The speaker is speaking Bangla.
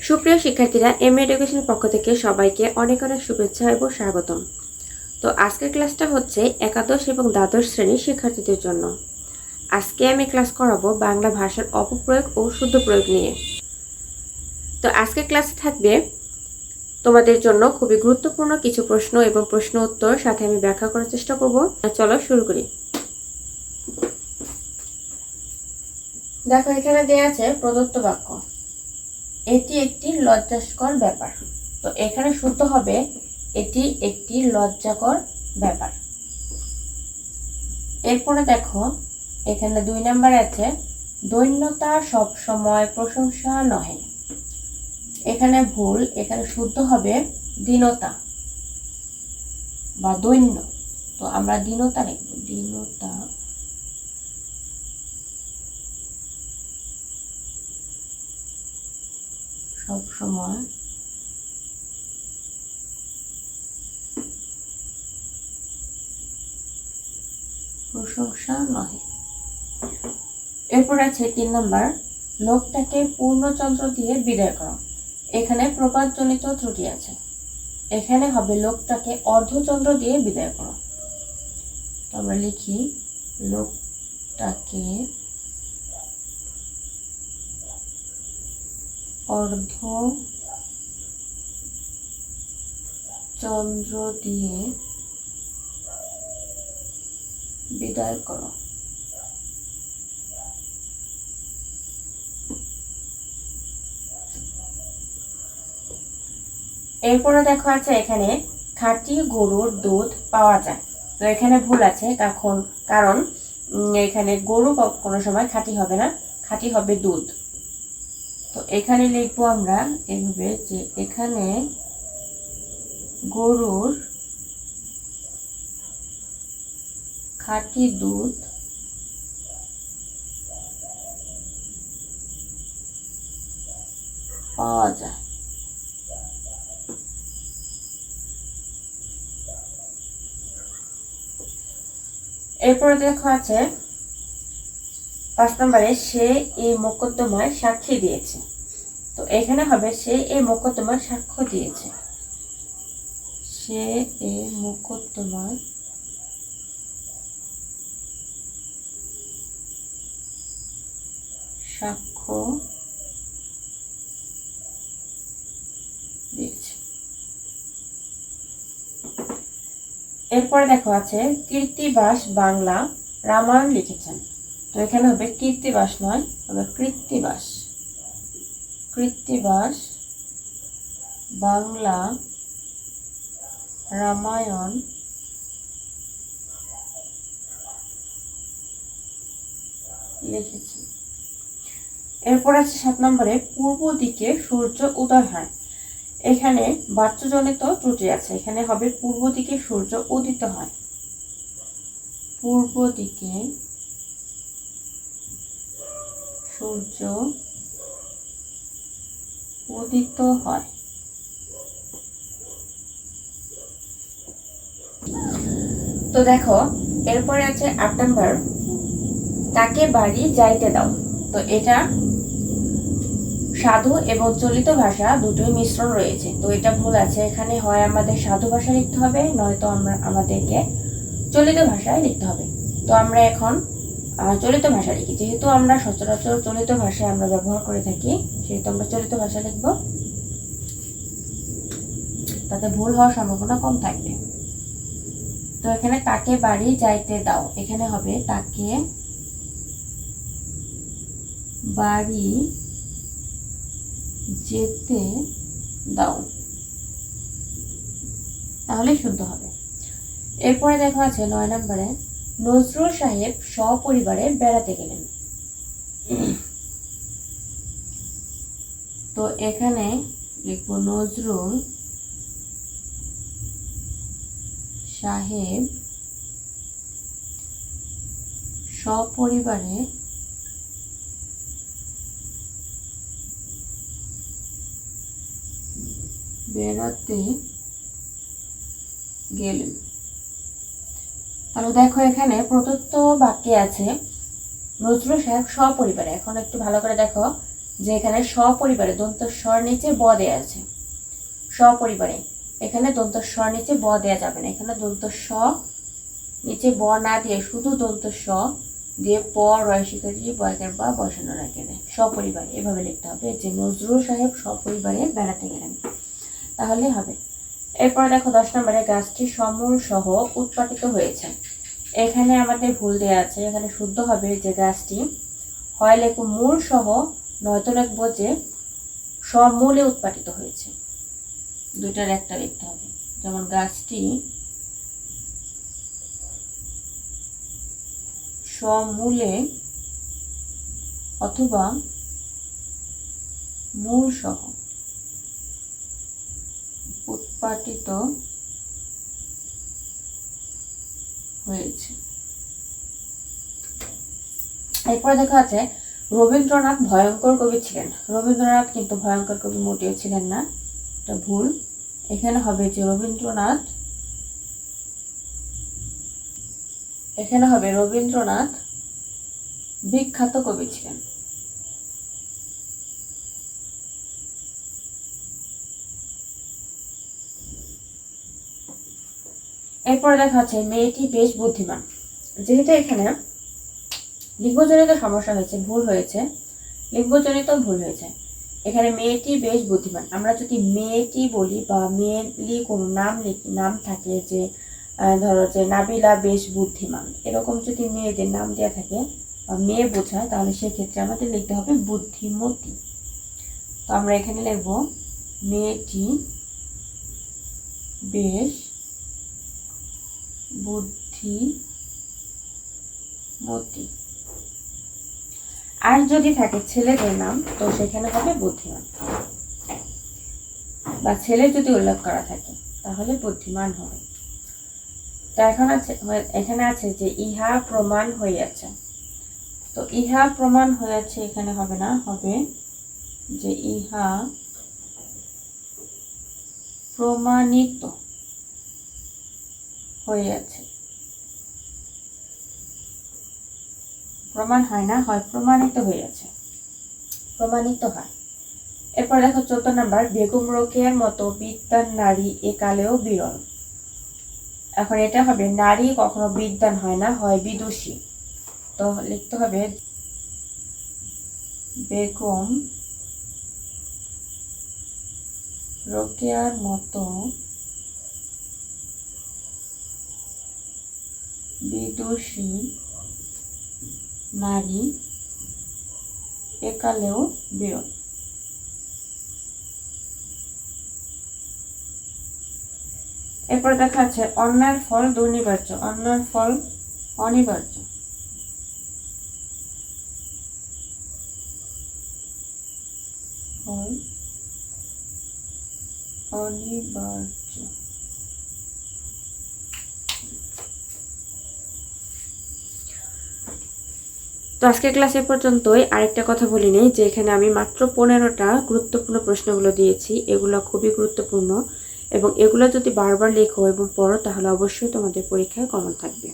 সুপ্রিয় শিক্ষার্থীরা, এমএ এডুকেশনের পক্ষ থেকে সবাইকে অনেক অনেক শুভেচ্ছা এবং স্বাগতম। তো আজকের ক্লাসটা হচ্ছে একাদশ এবং দ্বাদশ শ্রেণীর শিক্ষার্থীদের জন্য। আজকে আমি ক্লাস করাবো বাংলা ভাষার অপপ্রয়োগ ও শুদ্ধ প্রয়োগ নিয়ে। তো আজকের ক্লাসে থাকবে তোমাদের জন্য খুবই গুরুত্বপূর্ণ কিছু প্রশ্ন এবং প্রশ্ন উত্তর, সাথে আমি ব্যাখ্যা করার চেষ্টা করব। চলো শুরু করি। দেখো, এখানে দেয়া আছে প্রদত্ত বাক্য, এটি একটি লজ্জাস্কর ব্যাপার। তো এখানে শুদ্ধ হবে এটি একটি লজ্জাকর ব্যাপার। এরপরে দেখো, এখানে 2 নম্বরে আছে দৈন্যতা সব সময় প্রশংসা নহে। এখানে ভুল, এখানে শুদ্ধ হবে দীনতা বা দৈন্য। তো আমরা দীনতা লিখব, দীনতা সব সময় প্রশংসা নহে। এরপর আছে 3 নম্বর, লোকটাকে পূর্ণচন্দ্র দিয়ে বিদায় করো। এখানে প্রবাদজনিত ত্রুটি আছে, এখানে হবে লোকটাকে অর্ধচন্দ্র দিয়ে বিদায় করো। তো আমরা লিখি লোকটাকে অর্ধচন্দ্র দিয়ে বিদায় করো। এরপরে দেখো আছে এখানে খাঁটি গরুর দুধ পাওয়া যায়। তো এখানে ভুল আছে, কারণ এখানে গরু কোনো সময় খাঁটি হবে না, খাঁটি হবে দুধ। তো এখানে লিখবো আমরা এভাবে যে এখানে গরুর খাঁটি দুধ পাওয়া যায়। এরপরে দেখো আছে 5 নম্বরে সে এই মোকদ্দমায় সাক্ষী দিয়েছে। তো এখানে হবে সে এই মোকদ্দমায় সাক্ষ্য দিয়েছে, সে এই মোকদ্দমায় সাক্ষ্য দিয়েছে। এরপরে দেখো আছে কৃত্তিবাস বাংলা রামায়ণ লিখেছেন। তো এখানে হবে কৃত্তিবাস নয়, হবে কৃত্তিবাস। কৃত্তিবাস বাংলা রামায়ণ লিখেছেন। এরপর আছে 7 নম্বরে পূর্ব দিকে সূর্য উদয় হয়। এখানে বাচ্যজনিত ত্রুটি আছে, এখানে হবে পূর্ব দিকে সূর্য উদিত হয়। পূর্ব দিকে সূর্য উদিত হয়। তো দেখো, এরপরে আছে 8 নম্বর, তাকে বাড়ি যাইতে দাও। তো এটা সাধু এবং চলিত ভাষা দুটোই মিশ্রণ রয়েছে। তো এটা ভুল আছে, এখানে হয় আমাদের সাধু ভাষা লিখতে হবে, নয়তো আমাদেরকে চলিত ভাষায় লিখতে হবে। তো আমরা এখন চলিত ভাষা লিখি, যেহেতু আমরা সচরাচর চলিত ভাষায় আমরা ব্যবহার করে থাকি, সেহেতু আমরা চলিত ভাষা লিখব, তাতে ভুল হওয়ার সম্ভাবনা কম থাকবে। তো এখানে তাকে বাড়ি যাইতে দাও, এখানে হবে তাকে বাড়ি যেতে দাও, তাহলে শুদ্ধ হবে। এরপরে দেখা আছে 9 নম্বরে নজরুল সাহেব সপরিবারে বেড়াতে গেলেন। তো এখানে লিখবো নজরুল সাহেব সপরিবারে বেড়াতে গেলেন। তাহলে দেখো, এখানে প্রদত্ত বাক্যে আছে নজরুল সাহেব সপরিবারে। এখন একটু ভালো করে দেখো যে এখানে সপরিবারে দন্ত স্বর নিচে ব দেয়া আছে, সপরিবারে এখানে দন্ত স্বর নিচে ব দেয়া যাবে না। এখানে দন্ত স নিচে ব না দিয়ে শুধু দন্ত স দিয়ে প রয় শিকারি বয়কের বা বসানো রাখেন সপরিবারে, এভাবে লিখতে হবে যে নজরুল সাহেব সপরিবারে বেড়াতে গেলেন, তাহলে হবে। এরপর দেখো 10 নম্বরে গাছটি সমূল সহ উৎপাটিত হয়েছে। এখানে আমাদের ভুল দেওয়া আছে, এখানে শুদ্ধ হবে যে গাছটি হয় লেখো মূল সহ, নয়তো লিখবো যে সমূলে উৎপাটিত হয়েছে, দুইটার একটা লিখতে হবে। যেমন গাছটি সমূলে অথবা মূল সহ উৎপাটিত হয়েছে। এরপরে দেখা আছে রবীন্দ্রনাথ ভয়ঙ্কর কবি ছিলেন। রবীন্দ্রনাথ কিন্তু ভয়ঙ্কর কবি মোটেও ছিলেন না, এটা ভুল। এখানে হবে যে রবীন্দ্রনাথ বিখ্যাত কবি ছিলেন। এরপরে দেখা যাচ্ছে মেয়েটি বেশ বুদ্ধিমান। যেহেতু এখানে লিঙ্গজনিত সমস্যা হয়েছে, ভুল হয়েছে, লিঙ্গজনিত ভুল হয়েছে। এখানে মেয়েটি বেশ বুদ্ধিমান, আমরা যদি মেয়েটি বলি বা মেয়েলি কোনো নাম লিখি, নাম থাকে যে ধরো যে নাবিলা বেশ বুদ্ধিমান, এরকম যদি মেয়েদের নাম দেওয়া থাকে বা মেয়ে বোঝায়, তাহলে সেক্ষেত্রে আমাদের লিখতে হবে বুদ্ধিমতী। তো আমরা এখানে লিখব মেয়েটি বেশ বুদ্ধিমতী। আর যদি থাকে ছেলেদের নাম, তো সেখানে হবে বুদ্ধিমান, বা ছেলে যদি উল্লেখ করা থাকে তাহলে বুদ্ধিমান হবে। তো এখানে আছে যে ইহা প্রমাণ হইয়াছে। তো ইহা প্রমাণ হয়েছে এখানে হবে না, হবে যে ইহা প্রমাণিত হইয়াছে। প্রমাণ হয় না, হয় প্রমাণিত হইয়াছে, প্রমাণিত হয়। এরপর দেখো 14 নম্বর, বেগম রোকেয়ার মতো বিদ্বান নারী একালেও বিরল। এখন এটা হবে নারী কখনো বিদ্বান হয় না, হয় বিদুষী। তো লিখতে হবে বেগম রোকেয়ার মতো বিদুষী নারী একালেও বিরল। এরপর দেখা যাচ্ছে অন্যায়ের ফল দুর্নিবার্য, অন্যায়ের ফল অনিবার্য। ফল অনিবার্য। তো আজকের ক্লাস এ পর্যন্তই। আরেকটা কথা বলি নেই যে এখানে আমি মাত্র 15টা গুরুত্বপূর্ণ প্রশ্নগুলো দিয়েছি, এগুলো খুবই গুরুত্বপূর্ণ এবং এগুলো যদি বারবার লেখো এবং পড়ো তাহলে অবশ্যই তোমাদের পরীক্ষায় কমন থাকবে।